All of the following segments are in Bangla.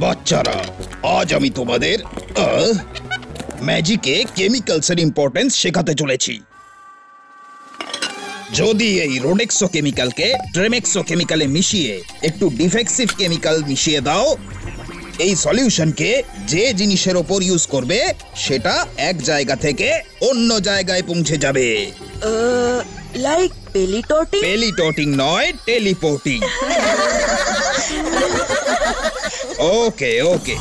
বাচ্চারা, আজ আমি তোমাদের ম্যাজিকে কেমিক্যালসের ইম্পর্টেন্স শেখাতে চলেছি। যদি এই রোডেক্সো কেমিক্যালকে ট্রেমেক্সো কেমিক্যালে মিশিয়ে একটু ডিফেক্সিভ কেমিক্যাল মিশিয়ে দাও, এই সলিউশনকে যে জিনিসের ওপর ইউজ করবে সেটা এক জায়গা থেকে অন্য জায়গায় পৌঁছে যাবে। লাইক পেলিটোটিং? পেলিটোটিং নয়, টেলিপোর্টিং। ওকে ওকে।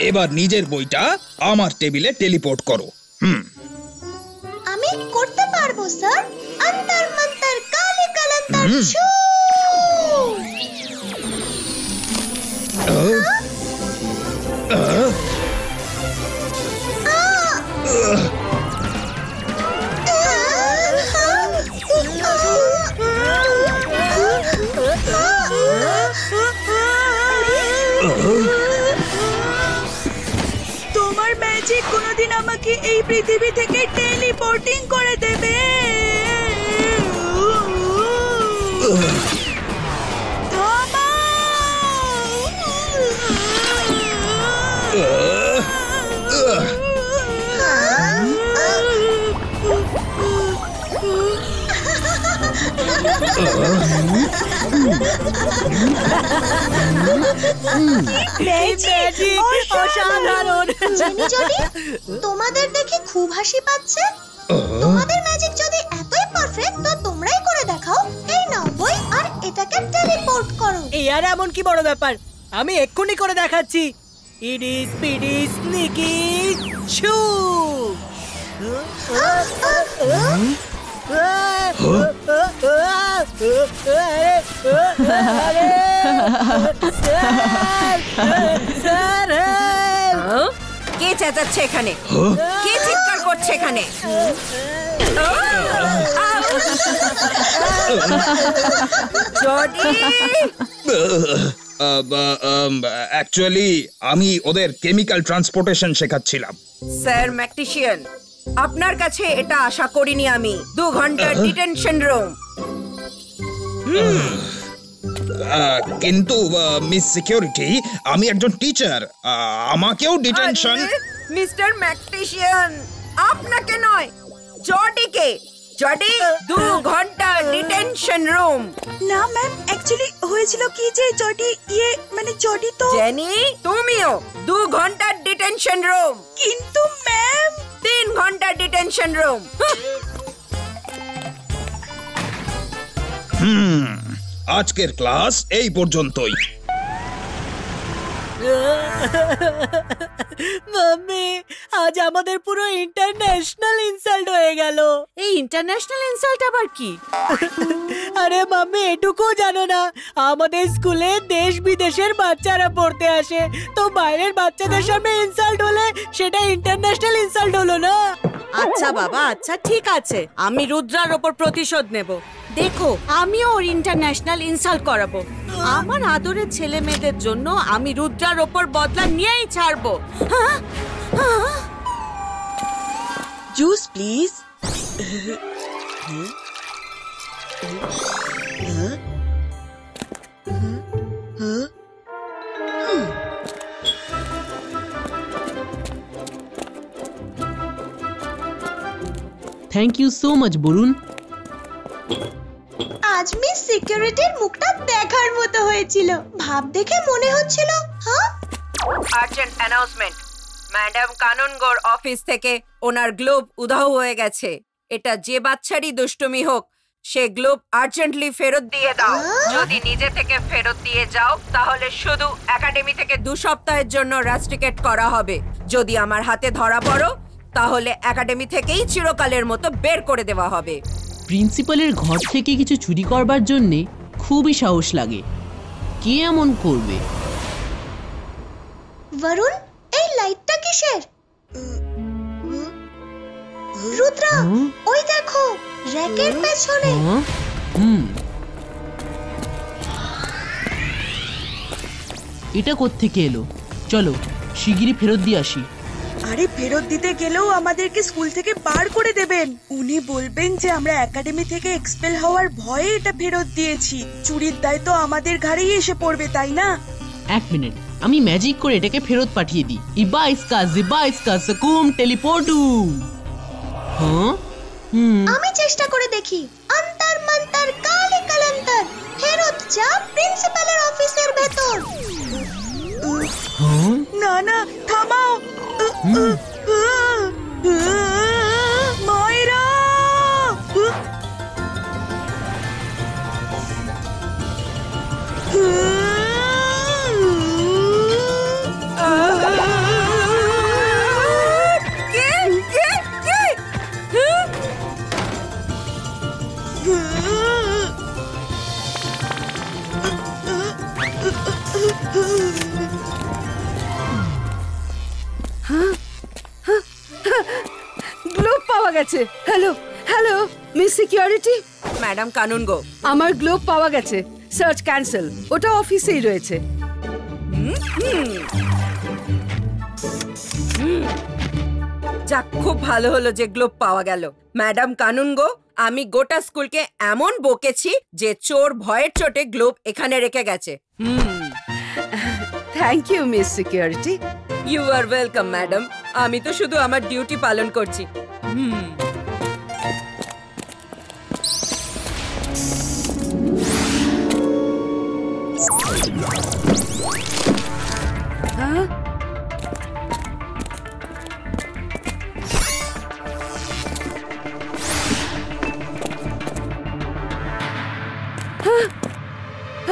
এবার নিজের বইটা আমার টেবিলে টেলিপোর্ট করো। আমি করতে পারবো স্যার। অন্তর মন্তর কালে কলন্তর ছু। তোমার ম্যাজিক কোনোদিন আমাকে এই পৃথিবী থেকে টেলিপোর্টিং করে দেবে। অসাধারণ। জেনি জনি, তোমাদের দেখে খুব হাসি পাচ্ছে। তোমাদের ম্যাজিক যদি এতই পারফেক্ট তো তোমরাই করে দেখাও। এই নাও বই আর এটাকে টেলিপোর্ট করো। এই আর এমন কি বড় ব্যাপার, আমি এক্ষুনি করে দেখাচ্ছি। ইডি স্পিডি স্নিকি শু। কে চেঁচাচ্ছে এখানে? কে চিৎকার করছে এখানে? অ্যাকচুয়ালি আমি ওদের কেমিক্যাল ট্রান্সপোর্টেশন শেখাচ্ছিলাম। স্যার ম্যাকটিশিয়ান, আপনার কাছে এটা আশা করিনি আমি। 2 ঘন্টার ডিটেনশন রুম। কিন্তু মিস সিকিউরিটি, আমি একজন টিচার, আমাকেও ডিটেনশন। মিস্টার ম্যাকটিশিয়ান, আপনাকে নয়, জডিকে। জডি, 2 ঘন্টার ডিটেনশন রুম। না ম্যাম, অ্যাকচুয়ালি হয়েছিল কি যে জডি জডি তো। জেনি, তুমিও 2 ঘন্টার ডিটেনশন রুম। কিন্তু ম্যাম 3 ঘন্টার ডিটেনশন রুম। আজকের ক্লাস এই পর্যন্তই। মাম্মি, আজ আমাদের পুরো ইন্টারন্যাশনাল ইনসাল্ট হয়ে গেল। এই ইন্টারন্যাশনাল ইনসাল্ট আবার কি? আরে মাম্মি, এটুকু জানো না, আমাদের স্কুলে দেশ বিদেশের বাচ্চারা পড়তে আসে, তো বাইরের বাচ্চাদের সামনে ইনসাল্ট হলে সেটা ইন্টারন্যাশনাল ইনসাল্ট হলো না। আচ্ছা বাবা, আচ্ছা ঠিক আছে, আমি রুদ্রার ওপর প্রতিশোধ নেব। দেখো, আমিও ওর ইন্টারন্যাশনাল ইনসাল্ট করাবো। আমার আদরের ছেলে মেয়েদের জন্য আমি রুদ্রার ওপর বদলা নিয়েই ছাড়বো। Juice please. Thank you so much Barun. আজ মিস সিকিউরিটির মুখটা দেখার মতো হয়েছিল। ভাব দেখে মনে হচ্ছিল। হ্যাঁ, আর্জেন্ট অ্যানাউন্সমেন্ট। ম্যাডাম কানুনগোর অফিস থেকে ওনার গ্লোব উধাও হয়ে গেছে। এটা যে বাচ্চারই দুষ্টুমি হোক, সে গ্লোব আর্জেন্টলি ফেরত দিয়ে দাও। যদি নিজে থেকে ফেরত দিয়ে যাও তাহলে শুধু একাডেমি থেকে 2 সপ্তাহের জন্য রাস্ট্রিকেট করা হবে। যদি আমার হাতে ধরা পড়ো তাহলে একাডেমি থেকেই চিরকালের মতো বের করে দেওয়া হবে। প্রিন্সিপালের ঘর থেকে কিছু চুরি করবার জন্যে খুবই সাহস লাগে। কে এমন করবে? বরুণ, এই লাইটটা কিসের? রুদ্রা ওই দেখো র্যাকের পেছনে। এটা কোত্থেকে এলো? চলো শিগগিরই ফেরত দিয়ে আসি। আরে ফেরত দিতে গেলেও আমাদেরকে স্কুল থেকে বার করে দেবেন। উনি বলবেন যে আমরা একাডেমি থেকে এক্সপেল হওয়ার ভয়ে এটা ফেরত দিয়েছি। চুরির দায় তো আমাদের ঘাড়েই এসে পড়বে, তাই না? এক মিনিট, আমি ম্যাজিক করে এটাকে ফেরত পাঠিয়ে দিই। ইবা ইসকা জিবা ইসকা সাকুম টেলিপোর্টু। হ্যাঁ আমি চেষ্টা করে দেখি। অন্তর মন্তর কালে কলন্তর, ফেরত যা প্রিন্সিপালের অফিসের ভেতর। না না থামাও। মায়েরা! গ্লোব পাওয়া গেছে। Hello hello miss security, madam kanungo, আমার গ্লোব পাওয়া গেছে। সার্চ ক্যান্সেল, ওটা অফিসেই রয়েছে। যাক, খুব ভালো হলো যে গ্লোব পাওয়া গেল। ম্যাডাম কানুনগো, আমি গোটা স্কুলকে এমন বকেছি যে চোর ভয়ের চোটে গ্লোব এখানে রেখে গেছে। Thank you miss security. You are welcome madam. আমি তো শুধু আমার ডিউটি পালন করছি।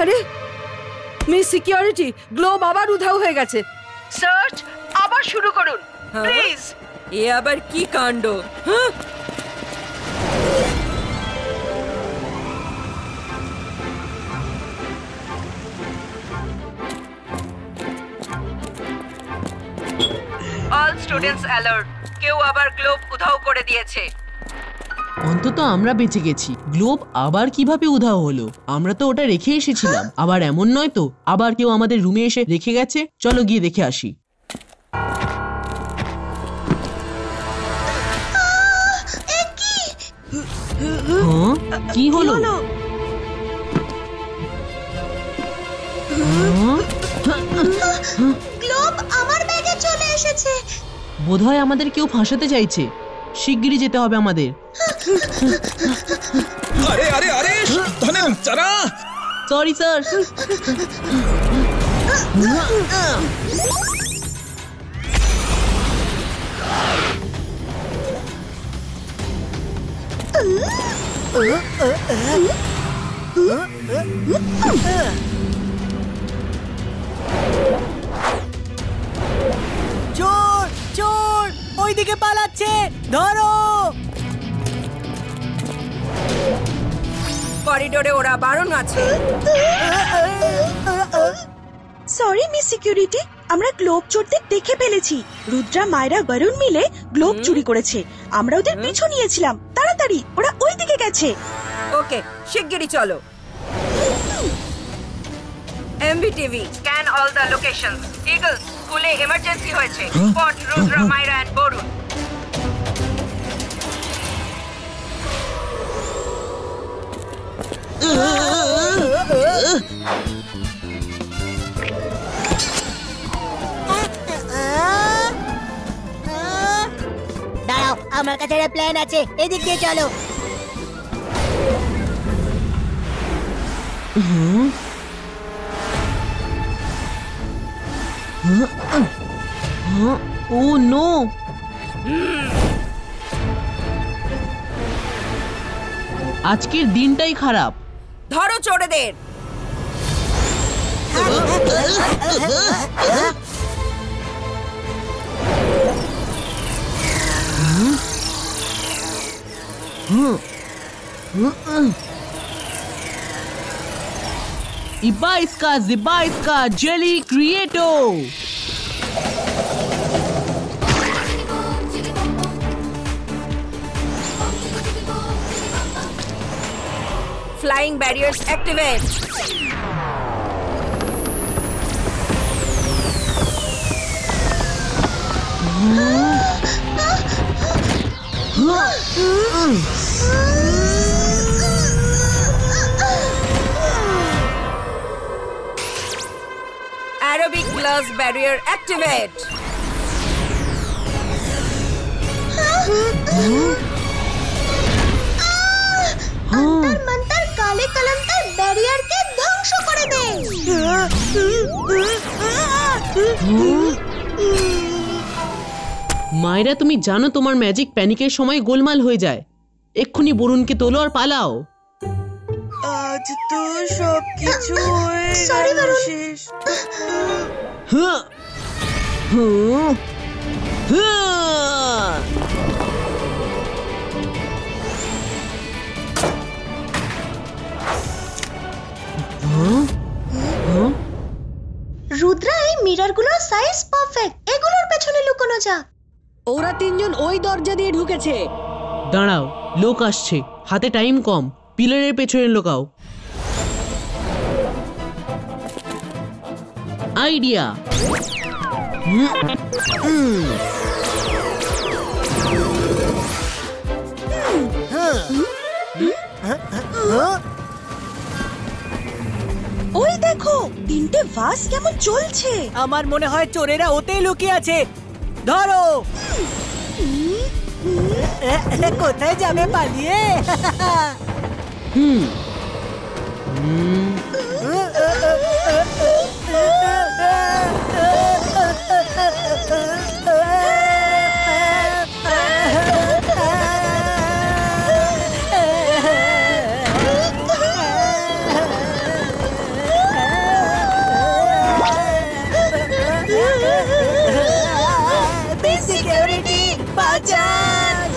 আরে মিস সিকিউরিটি, গ্লোব আবার উধাও হয়ে গেছে। সার্চ আবার শুরু করুন প্লিজ। এ আবার কি কাণ্ড! অল স্টুডেন্টস অ্যালার্ট, কেউ আবার গ্লোব উধাও করে দিয়েছে। অন্তত আমরা বেঁচে গেছি। গ্লোব আবার কিভাবে উধাও হলো? আমরা তো ওটা রেখে এসেছিলাম। আবার এমন নয় তো আবার কেউ আমাদের রুমে এসে রেখে গেছে? চলো গিয়ে দেখে আসি। কি হলো? গ্লোব আমার ব্যাগে চলে এসেছে। বোধহয় আমাদের কেউ ফাঁসাতে চাইছে। শিগগিরই যেতে হবে আমাদের। আরে আরে আরে ধনে চারা! Sorry sir. চোর চোর ওইদিকে পালাচ্ছে, ধরো! করিডোরে ওরা বারণ আছে। সরি মিস সিকিউরিটি, আমরা গ্লোব চোরদের দেখে ফেলেছি। রুদ্রা, মায়রা, বরুণ মিলে গ্লোব চুরি করেছে। আমরা ওদের পিছু নিয়েছিলাম। তাড়াতাড়ি, ওরা ওই দিকে গেছে। ওকে, শিগগিরই চলো। MVTV, scan all the locations. Eagle, স্কুলে এমার্জেন্সি হয়েছে। Spot Rudra, Myra and Varun. দাঁড়াও, আমার কাছে একটা প্ল্যান আছে। এদিক দিয়ে চলো। Oh no! আজকের দিনটাই খারাপ। ধরো চোরেদের। Iba iska, ziba iska, jelly creato! flying barriers activate. Aerobic glass barrier activate. अंतर मंतर काले कलंतर बैरियर के ध्वंस করে দে। মায়েরা, তুমি জানো তোমার ম্যাজিক প্যানিকের সময় গোলমাল হয়ে যায়। এক্ষুনি বরুণকে তোলো আর পালাও। আজ তো সবকিছু হয়ে Sorry, গেল বরুণ। শেষ। হ্যাঁ। হ্যাঁ। হ্যাঁ। রুদ্রা, এই মিররগুলোর সাইজ পারফেক্ট। এগুলোর পেছনে লুকানো যাক। ওরা তিনজন ওই দরজা দিয়ে ঢুকেছে। দাঁড়াও, লোক আসছে, হাতে টাইম কম, পিলারের পেছনে লুকাও। আইডিয়া। ওই দেখো, তিনটে বাস কেমন চলছে। আমার মনে হয় চোরেরা ওতেই লুকিয়ে আছে। ধরো। কোথায় যাবে পালিয়ে? হুম। সিকিউরিটি বাঁচান।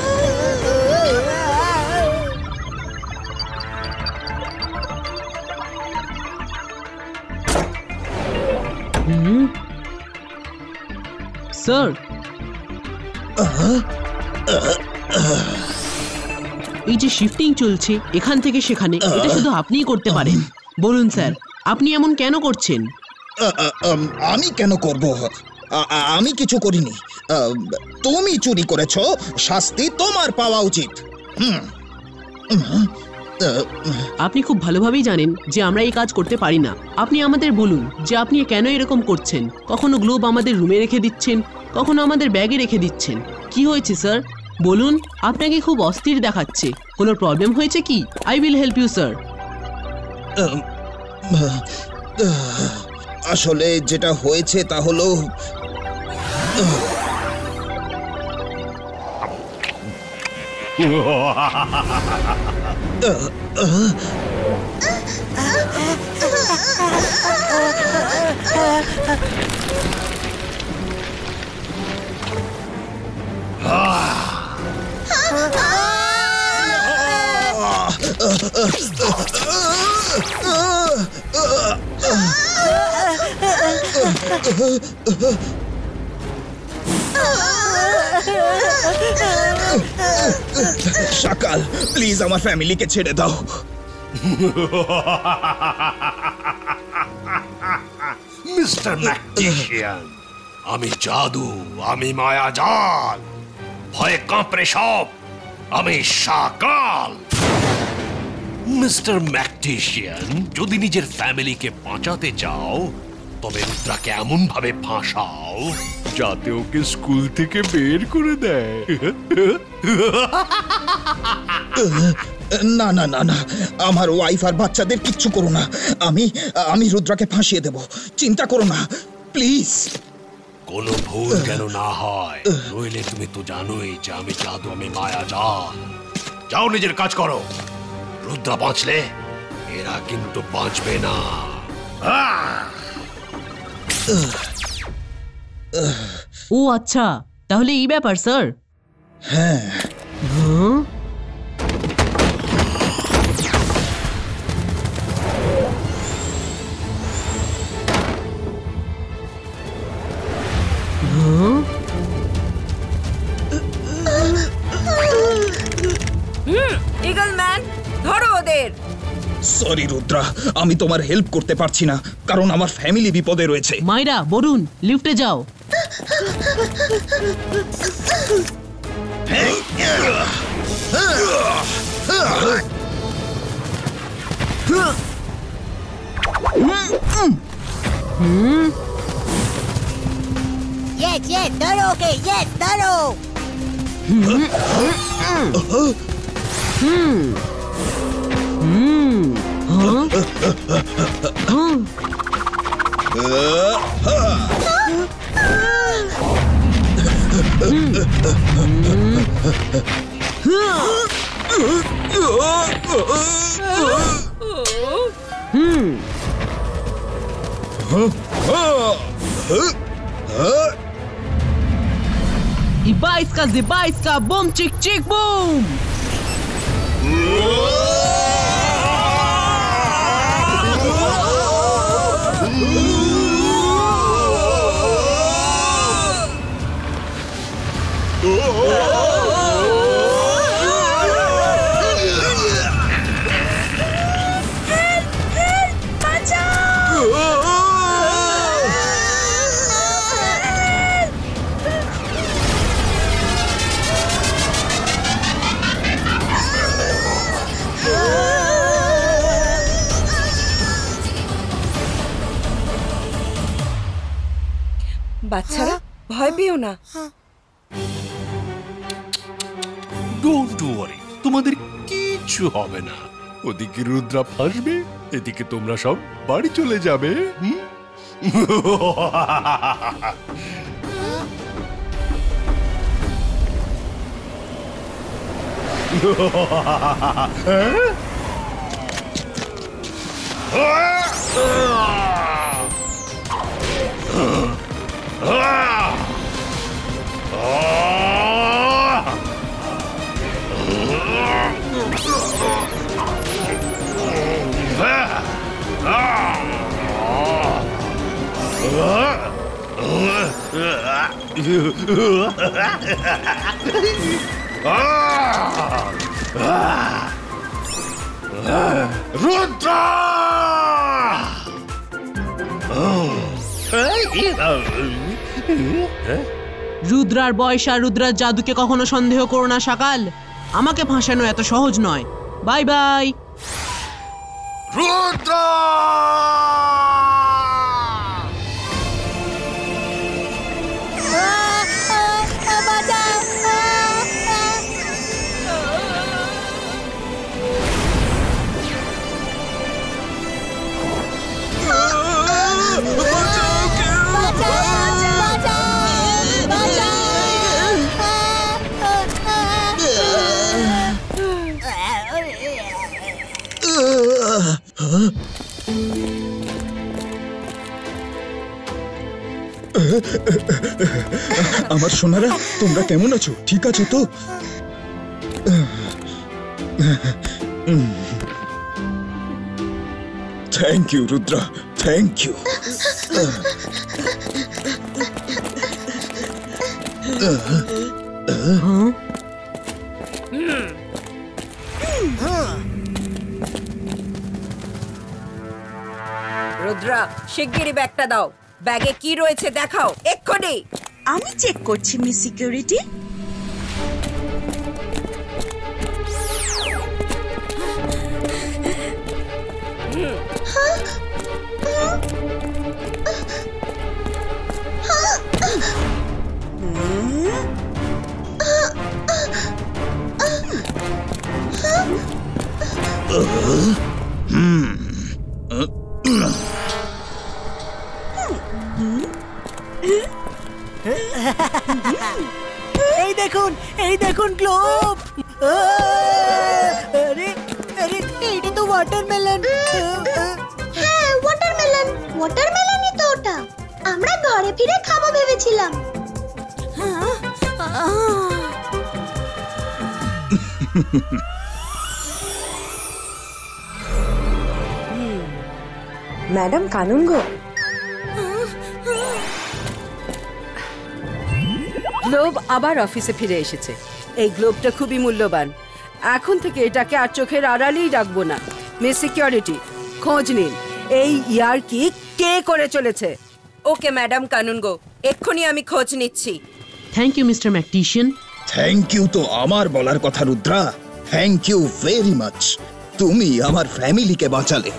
স্যার, এই যে শিফটিং চলছে এখান থেকে সেখানে, এটা শুধু আপনিই করতে পারেন। বলুন স্যার, আপনি এমন কেন করছেন? আমি কেন করব? আমি কিছু করিনি। তুমি চুরি করেছো, শাস্তি তোমার পাওয়া উচিত। আপনি খুব ভালোভাবেই জানেন যে আমরা এই কাজ করতে পারি না। আপনি আমাদের বলুন যে আপনি কেন এরকম করছেন। কখনো গ্লোব আমাদের রুমে রেখে দিচ্ছেন, কখনো আমাদের ব্যাগে রেখে দিচ্ছেন। কি হয়েছে স্যার বলুন? আপনাকে খুব অস্থির দেখাচ্ছে। কোনো প্রবলেম হয়েছে কি? I will help you sir. আসলে যেটা হয়েছে তা হলো, শাকাল, প্লিজ আমার ফ্যামিলিকে ছেড়ে দাও। মিস্টার ম্যাকটিশিয়ান, আমি জাদু, আমি মায়াজাল, ভয়ে কাঁপড়ে সব, আমি শাকাল। মিস্টার ম্যাকটিশিয়ান, যদি নিজের ফ্যামিলিকে বাঁচাতে চাও তবে রুদ্রাকে এমন ভাবে ফাঁসাও যাতে ওকে স্কুল থেকে বের করে দেয়। না না না না, আমার ওয়াইফ আর বাচ্চাদের কিচ্ছু করো না। আমি রুদ্রাকে ফাঁসিয়ে দেব, চিন্তা করো না প্লিজ। কোনো ভুল যেন না হয়, নইলে তুমি তো জানোই যে আমি জাদু, আমি মায়াজাল। যাও নিজের কাজ করো। রুদ্রা বাঁচলে এরা কিন্তু বাঁচবে না। ও আচ্ছা, তাহলে এই ব্যাপার স্যার। হ্যাঁ। ইগল ম্যান, ধরো ওদের। সরি রুদ্রা, আমি তোমার হেল্প করতে পারছি না কারণ আমার ফ্যামিলি বিপদে রয়েছে। মাইরা, বরুণ, লিফটে যাও। Yes, ধরো ওকে, yes, ধরো। Ibaiska, boom, chick, chick, boom! বাচ্চারা ভয় পেও না। ডোন্ট ওয়ারি, তোমাদের কিচ্ছু হবে না। ওদিকে রুদ্রা ফাঁসবে, এদিকে তোমরা সব বাড়ি চলে যাবে। রুদ্রা! রুদ্রার বয়স আর রুদ্রার জাদুকে কখনো সন্দেহ করো না সকাল। আমাকে ফাঁসানো এত সহজ নয়। Bye bye. রুদ্রা! আমার সোনারা, তোমরা কেমন আছো? ঠিক আছো তো? Thank you Rudra, thank you. Rudra, শিগগিরই ব্যাগটা দাও। ব্যাগে কি রয়েছে দেখাও এক্ষুনি। আমি চেক করছি মিস সিকিউরিটি। এই দেখুন গ্লোব। আরে আরে, এটা তো ওয়াটারমেলন। হ্যাঁ, ওয়াটারমেলনই তো ওটা। আমরা ঘরে ফিরে খাবো ভেবেছিলাম। ম্যাডাম কানুন গো, গ্লোব আবার অফিসে ফিরে এসেছে। এই গ্লোবটা খুবই মূল্যবান। এখন থেকে এটাকে আর চোখের আড়ালেই রাখবো না। মিস সিকিউরিটি, খোঁজ নিন এই ইয়ার কি কে করে চলেছে। ওকে ম্যাডাম কানুনগো, এক্ষুনি আমি খোঁজ নিচ্ছি। থ্যাংক ইউ মিস্টার ম্যাকটিশিয়ান। থ্যাংক ইউ তো আমার বলার কথা Rudra. Thank you very much, তুমি আমার ফ্যামিলিকে বাঁচালে।